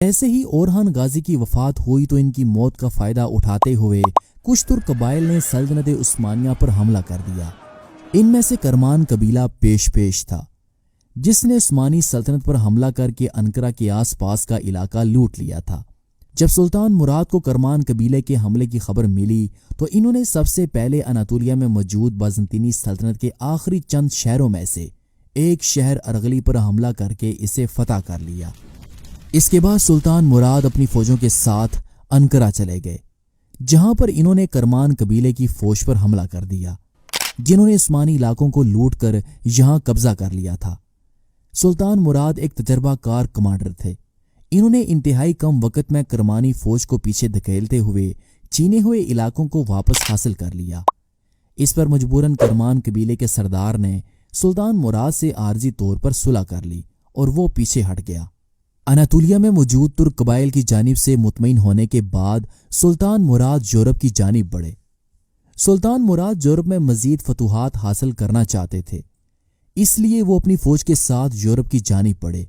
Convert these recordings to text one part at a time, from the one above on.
ایسے ہی اورہان غازی کی وفات ہوئی تو ان کی موت کا فائدہ اٹھاتے ہوئے کچھ ترک قبائل نے سلطنت عثمانیہ پر حملہ کر دیا۔ ان میں سے کرمان قبیلہ پیش تھا، جس نے عثمانی سلطنت پر حملہ کر کے انقرہ کے آس پاس کا علاقہ لوٹ لیا تھا۔ جب سلطان مراد کو کرمان قبیلے کے حملے کی خبر ملی تو انہوں نے سب سے پہلے اناطولیہ میں موجود بازنطینی سلطنت کے آخری چند شہروں میں سے ایک شہر ارغلی پر حملہ کر کے اسے فتح کر لیا۔ اس کے بعد سلطان مراد اپنی فوجوں کے ساتھ انقرہ چلے گئے، جہاں پر انہوں نے کرمان قبیلے کی فوج پر حملہ کر دیا، جنہوں نے عثمانی علاقوں کو لوٹ کر یہاں قبضہ کر لیا تھا۔ سلطان مراد ایک تجربہ کار کمانڈر تھے۔ انہوں نے انتہائی کم وقت میں کرمانی فوج کو پیچھے دھکیلتے ہوئے چینے ہوئے علاقوں کو واپس حاصل کر لیا۔ اس پر مجبوراً کرمان قبیلے کے سردار نے سلطان مراد سے عارضی طور پر صلح کر لی اور وہ پیچھے ہٹ گیا۔ اناطولیہ میں موجود ترک قبائل کی جانب سے مطمئن ہونے کے بعد سلطان مراد یورپ کی جانب بڑھے۔ سلطان مراد یورپ میں مزید فتوحات حاصل کرنا چاہتے تھے، اس لیے وہ اپنی فوج کے ساتھ یورپ کی جانب بڑھے،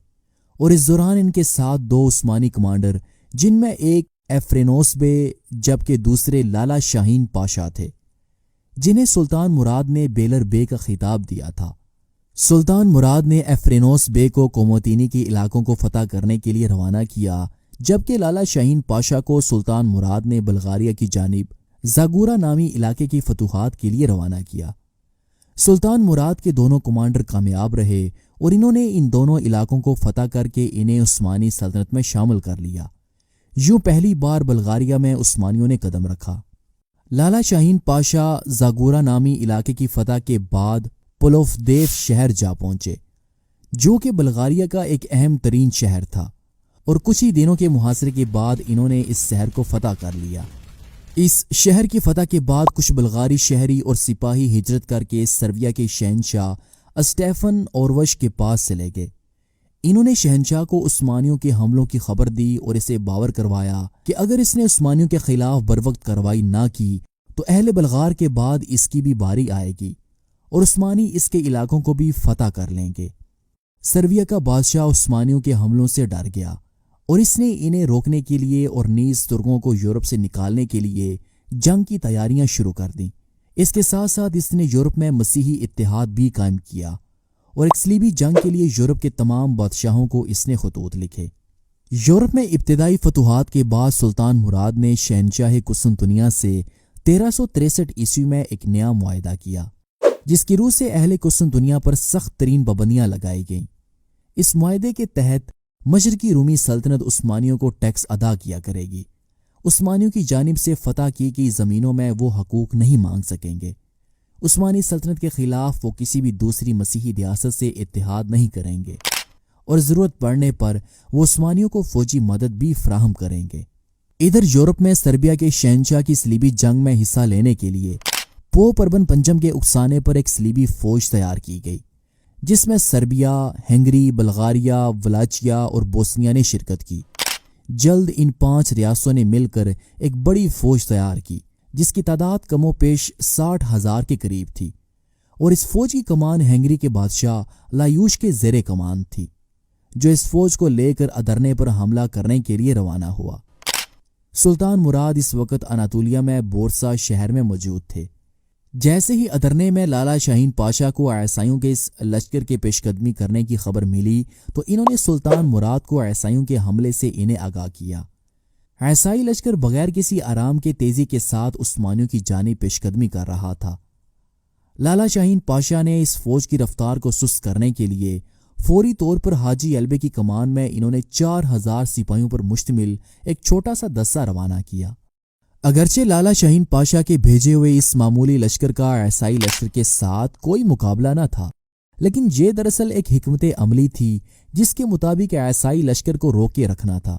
اور اس دوران ان کے ساتھ دو عثمانی کمانڈر، جن میں ایک ایفرینوس بے جبکہ دوسرے لالا شاہین پاشا تھے، جنہیں سلطان مراد نے بیلر بے کا خطاب دیا تھا۔ سلطان مراد نے ایفرینوس بے کو کوموتینی کے علاقوں کو فتح کرنے کے لیے روانہ کیا، جبکہ لالا شاہین پاشا کو سلطان مراد نے بلغاریہ کی جانب زاگورا نامی علاقے کی فتوحات کے لیے روانہ کیا۔ سلطان مراد کے دونوں کمانڈر کامیاب رہے اور انہوں نے ان دونوں علاقوں کو فتح کر کے انہیں عثمانی سلطنت میں شامل کر لیا۔ یوں پہلی بار بلغاریہ میں عثمانیوں نے قدم رکھا۔ لالا شاہین پاشا زاگورا نامی علاقے کی فتح کے بعد پلوفدیف شہر جا پہنچے، جو کہ بلغاریہ کا ایک اہم ترین شہر تھا، اور کچھ ہی دنوں کے محاصرے کے بعد انہوں نے اس شہر کو فتح کر لیا۔ اس شہر کی فتح کے بعد کچھ بلغاری شہری اور سپاہی ہجرت کر کے سربیا کے شہنشاہ اسٹیفن اوروش کے پاس چلے گئے۔ انہوں نے شہنشاہ کو عثمانیوں کے حملوں کی خبر دی اور اسے باور کروایا کہ اگر اس نے عثمانیوں کے خلاف بروقت کارروائی نہ کی تو اہل بلغار کے بعد اس کی بھی باری آئے گی اور عثمانی اس کے علاقوں کو بھی فتح کر لیں گے۔ سربیا کا بادشاہ عثمانیوں کے حملوں سے ڈر گیا اور اس نے انہیں روکنے کے لیے اور نیز ترکوں کو یورپ سے نکالنے کے لیے جنگ کی تیاریاں شروع کر دیں۔ اس کے ساتھ ساتھ اس نے یورپ میں مسیحی اتحاد بھی قائم کیا اور ایک صلیبی جنگ کے لیے یورپ کے تمام بادشاہوں کو اس نے خطوط لکھے۔ یورپ میں ابتدائی فتوحات کے بعد سلطان مراد نے شہنشاہ قسطنطنیہ سے 1363 عیسوی میں ایک نیا معاہدہ کیا، جس کی روح سے اہل قسطنطنیہ پر سخت ترین پابندیاں لگائی گئیں۔ اس معاہدے کے تحت مشرقی رومی سلطنت عثمانیوں کو ٹیکس ادا کیا کرے گی۔ عثمانیوں کی جانب سے فتح کی گئی زمینوں میں وہ حقوق نہیں مانگ سکیں گے۔ عثمانی سلطنت کے خلاف وہ کسی بھی دوسری مسیحی ریاست سے اتحاد نہیں کریں گے، اور ضرورت پڑنے پر وہ عثمانیوں کو فوجی مدد بھی فراہم کریں گے۔ ادھر یورپ میں سربیا کے شہنشاہ کی صلیبی جنگ میں حصہ لینے کے لیے پوپ اربن پنجم کے اکسانے پر ایک صلیبی فوج تیار کی گئی، جس میں سربیا، ہنگری، بلغاریہ، ولاچیا اور بوسنیا نے شرکت کی۔ جلد ان 5 ریاستوں نے مل کر ایک بڑی فوج تیار کی، جس کی تعداد کم و پیش 60,000 کے قریب تھی، اور اس فوج کی کمان ہنگری کے بادشاہ لایوش کے زیر کمان تھی، جو اس فوج کو لے کر ادرنے پر حملہ کرنے کے لیے روانہ ہوا۔ سلطان مراد اس وقت اناطولیہ میں بورسا شہر میں موجود تھے۔ جیسے ہی ادرنے میں لالا شاہین پاشا کو عیسائیوں کے اس لشکر کے پیش قدمی کرنے کی خبر ملی تو انہوں نے سلطان مراد کو عیسائیوں کے حملے سے انہیں آگاہ کیا۔ عیسائی لشکر بغیر کسی آرام کے تیزی کے ساتھ عثمانیوں کی جانب پیش قدمی کر رہا تھا۔ لالا شاہین پاشا نے اس فوج کی رفتار کو سست کرنے کے لیے فوری طور پر حاجی البے کی کمان میں انہوں نے 4000 سپاہیوں پر مشتمل ایک چھوٹا سا دستہ روانہ کیا۔ اگرچہ لالا شاہین پاشا کے بھیجے ہوئے اس معمولی لشکر کا عیسائی لشکر کے ساتھ کوئی مقابلہ نہ تھا، لیکن یہ دراصل ایک حکمت عملی تھی جس کے مطابق عیسائی لشکر کو روکے رکھنا تھا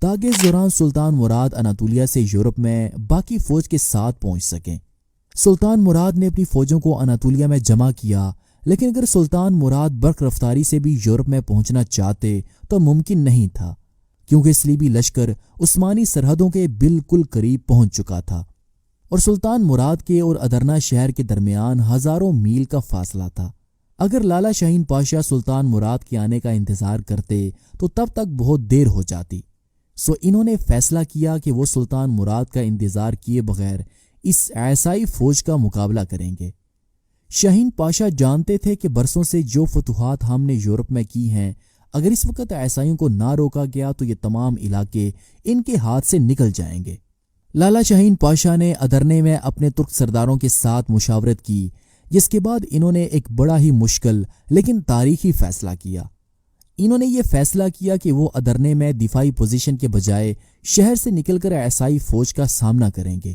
تاکہ اس دوران سلطان مراد اناطولیہ سے یورپ میں باقی فوج کے ساتھ پہنچ سکیں۔ سلطان مراد نے اپنی فوجوں کو اناطولیہ میں جمع کیا، لیکن اگر سلطان مراد برق رفتاری سے بھی یورپ میں پہنچنا چاہتے تو ممکن نہیں تھا، کیونکہ صلیبی لشکر عثمانی سرحدوں کے بالکل قریب پہنچ چکا تھا اور سلطان مراد کے اور ادرنا شہر کے درمیان ہزاروں میل کا فاصلہ تھا۔ اگر لالا شاہین پاشا سلطان مراد کے آنے کا انتظار کرتے تو تب تک بہت دیر ہو جاتی، انہوں نے فیصلہ کیا کہ وہ سلطان مراد کا انتظار کیے بغیر اس عیسائی فوج کا مقابلہ کریں گے۔ شاہین پاشا جانتے تھے کہ برسوں سے جو فتوحات ہم نے یورپ میں کی ہیں، اگر اس وقت عیسائیوں کو نہ روکا گیا تو یہ تمام علاقے ان کے ہاتھ سے نکل جائیں گے۔ لالا شاہین پاشا نے ادرنے میں اپنے ترک سرداروں کے ساتھ مشاورت کی، جس کے بعد انہوں نے ایک بڑا ہی مشکل لیکن تاریخی فیصلہ کیا۔ انہوں نے یہ فیصلہ کیا کہ وہ ادرنے میں دفاعی پوزیشن کے بجائے شہر سے نکل کر عیسائی فوج کا سامنا کریں گے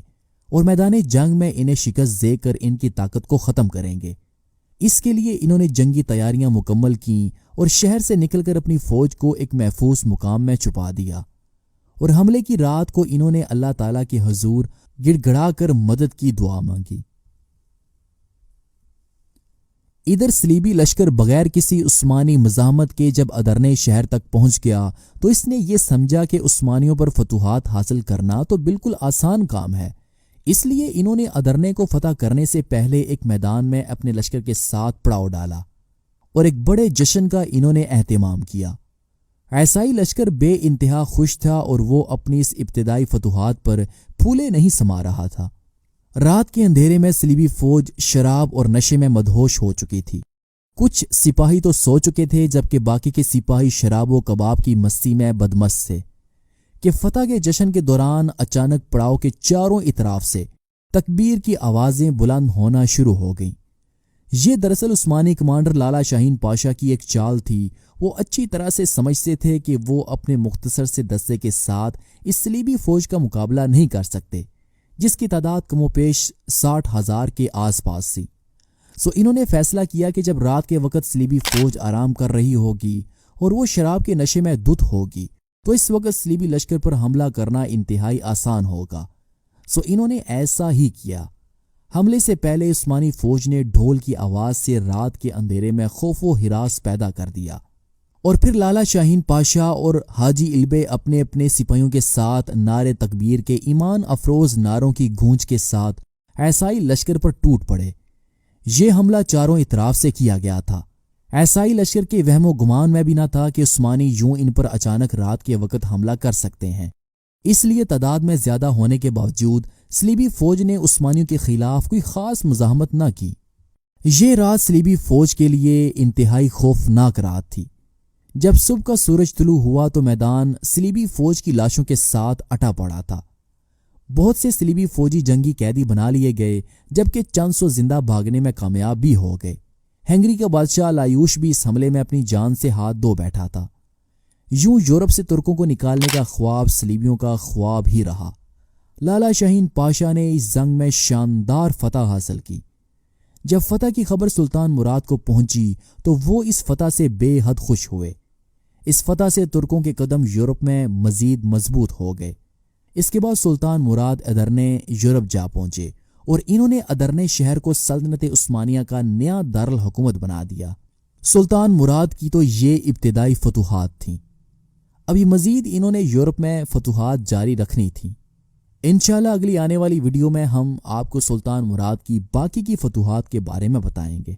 اور میدان جنگ میں انہیں شکست دے کر ان کی طاقت کو ختم کریں گے۔ اس کے لیے انہوں نے جنگی تیاریاں مکمل کیں اور شہر سے نکل کر اپنی فوج کو ایک محفوظ مقام میں چھپا دیا، اور حملے کی رات کو انہوں نے اللہ تعالیٰ کے حضور گڑ گڑا کر مدد کی دعا مانگی۔ ادھر صلیبی لشکر بغیر کسی عثمانی مزاحمت کے جب ادرنے شہر تک پہنچ گیا تو اس نے یہ سمجھا کہ عثمانیوں پر فتوحات حاصل کرنا تو بالکل آسان کام ہے، اس لیے انہوں نے ادرنے کو فتح کرنے سے پہلے ایک میدان میں اپنے لشکر کے ساتھ پڑاؤ ڈالا اور ایک بڑے جشن کا انہوں نے اہتمام کیا۔ عیسائی لشکر بے انتہا خوش تھا اور وہ اپنی اس ابتدائی فتوحات پر پھولے نہیں سما رہا تھا۔ رات کے اندھیرے میں صلیبی فوج شراب اور نشے میں مدہوش ہو چکی تھی۔ کچھ سپاہی تو سو چکے تھے جبکہ باقی کے سپاہی شراب و کباب کی مستی میں بدمست تھے کہ فتح کے جشن کے دوران اچانک پڑاؤ کے چاروں اطراف سے تکبیر کی آوازیں بلند ہونا شروع ہو گئیں۔ یہ دراصل عثمانی کمانڈر لالا شاہین پاشا کی ایک چال تھی۔ وہ اچھی طرح سے سمجھتے تھے کہ وہ اپنے مختصر سے دستے کے ساتھ اس صلیبی فوج کا مقابلہ نہیں کر سکتے، جس کی تعداد کم و بیش 60,000 کے آس پاس تھی۔ انہوں نے فیصلہ کیا کہ جب رات کے وقت صلیبی فوج آرام کر رہی ہوگی اور وہ شراب کے نشے میں دھت ہوگی تو اس وقت صلیبی لشکر پر حملہ کرنا انتہائی آسان ہوگا۔ انہوں نے ایسا ہی کیا۔ حملے سے پہلے عثمانی فوج نے ڈھول کی آواز سے رات کے اندھیرے میں خوف و ہراس پیدا کر دیا، اور پھر لالا شاہین پاشا اور حاجی علبے اپنے اپنے سپاہیوں کے ساتھ نعرے تکبیر کے ایمان افروز نعروں کی گونج کے ساتھ عیسائی لشکر پر ٹوٹ پڑے۔ یہ حملہ چاروں اطراف سے کیا گیا تھا۔ عیسائی لشکر کے وہم و گمان میں بھی نہ تھا کہ عثمانی یوں ان پر اچانک رات کے وقت حملہ کر سکتے ہیں۔ اس لیے تعداد میں زیادہ ہونے کے باوجود صلیبی فوج نے عثمانیوں کے خلاف کوئی خاص مزاحمت نہ کی۔ یہ رات صلیبی فوج کے لیے انتہائی خوفناک رات تھی۔ جب صبح کا سورج طلوع ہوا تو میدان صلیبی فوج کی لاشوں کے ساتھ اٹا پڑا تھا۔ بہت سے صلیبی فوجی جنگی قیدی بنا لیے گئے جبکہ چند سو زندہ بھاگنے میں کامیاب بھی ہو گئے۔ ہنگری کا بادشاہ لایوش بھی اس حملے میں اپنی جان سے ہاتھ دھو بیٹھا تھا۔ یوں یورپ سے ترکوں کو نکالنے کا خواب صلیبیوں کا خواب ہی رہا۔ لالا شاہین پاشا نے اس جنگ میں شاندار فتح حاصل کی۔ جب فتح کی خبر سلطان مراد کو پہنچی تو وہ اس فتح سے بے حد خوش ہوئے۔ اس فتح سے ترکوں کے قدم یورپ میں مزید مضبوط ہو گئے۔ اس کے بعد سلطان مراد ادرنے یورپ جا پہنچے اور انہوں نے ادرنے شہر کو سلطنت عثمانیہ کا نیا دارالحکومت بنا دیا۔ سلطان مراد کی تو یہ ابتدائی فتوحات تھیں۔ ابھی مزید انہوں نے یورپ میں فتوحات جاری رکھنی تھیں۔ انشاءاللہ اگلی آنے والی ویڈیو میں ہم آپ کو سلطان مراد کی باقی کی فتوحات کے بارے میں بتائیں گے۔